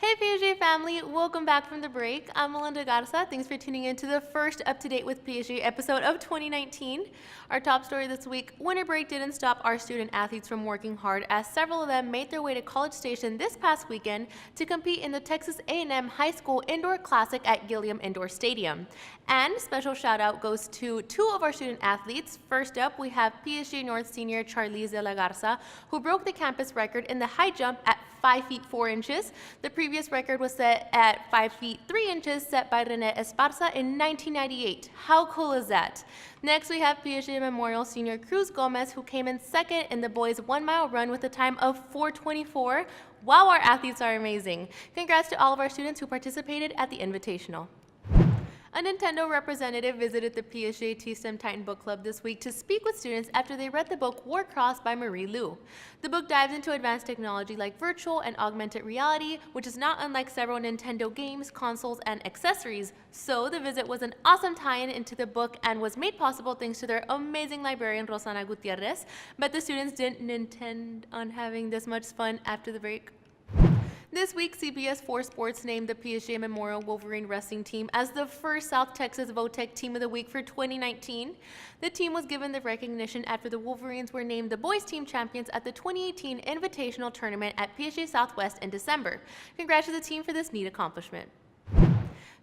Hey PSJ family, welcome back from the break. I'm Melinda Garza. Thanks for tuning in to the first Up to Date with PSJ episode of 2019. Our top story this week, winter break didn't stop our student athletes from working hard as several of them made their way to College Station this past weekend to compete in the Texas A&M High School Indoor Classic at Gilliam Indoor Stadium. And special shout out goes to two of our student athletes. First up, we have PSG North senior Charlize de la Garza, who broke the campus record in the high jump at 5 feet 4 inches. The previous record was set at 5 feet 3 inches, set by Rene Esparza in 1998. How cool is that? Next, we have PSG Memorial senior Cruz Gomez, who came in second in the boys' 1 mile run with a time of 4:24. Wow, our athletes are amazing. Congrats to all of our students who participated at the Invitational. A Nintendo representative visited the PSG T-STEM Titan Book Club this week to speak with students after they read the book Warcross by Marie Lu. The book dives into advanced technology like virtual and augmented reality, which is not unlike several Nintendo games, consoles, and accessories. So the visit was an awesome tie-in into the book and was made possible thanks to their amazing librarian, Rosana Gutierrez. But the students didn't intend on having this much fun after the break. This week, CBS 4 Sports named the PSG Memorial Wolverine Wrestling Team as the first South Texas VOTEC Team of the Week for 2019. The team was given the recognition after the Wolverines were named the boys' team champions at the 2018 Invitational Tournament at PSG Southwest in December. Congrats to the team for this neat accomplishment.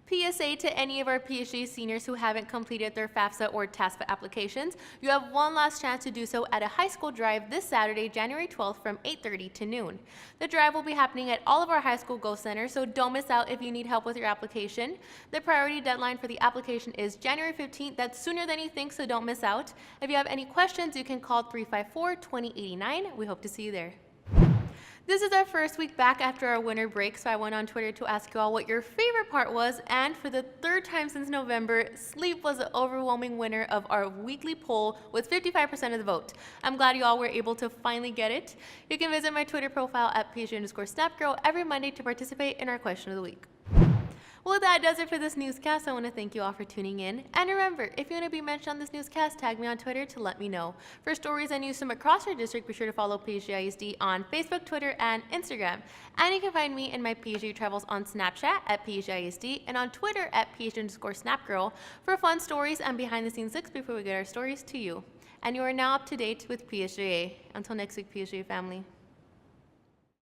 PSA to any of our PSG seniors who haven't completed their FAFSA or TASFA applications, you have one last chance to do so at a high school drive this Saturday, January 12th from 8:30 to noon. The drive will be happening at all of our high school Go Centers, so don't miss out if you need help with your application. The priority deadline for the application is January 15th. That's sooner than you think, so don't miss out. If you have any questions, you can call 354-2089. We hope to see you there. This is our first week back after our winter break, so I went on Twitter to ask you all what your favorite part was, and for the third time since November, sleep was the overwhelming winner of our weekly poll with 55% of the vote. I'm glad you all were able to finally get it. You can visit my Twitter profile at PSG_SnapGirl every Monday to participate in our question of the week. Well, that does it for this newscast. I want to thank you all for tuning in. And remember, if you want to be mentioned on this newscast, tag me on Twitter to let me know. For stories and news from across your district, be sure to follow PSG ISD on Facebook, Twitter, and Instagram. And you can find me in my PSG travels on Snapchat at PSG ISD and on Twitter at PSG_SnapGirl for fun stories and behind-the-scenes looks before we get our stories to you. And you are now up to date with PSJA. Until next week, PSJA family.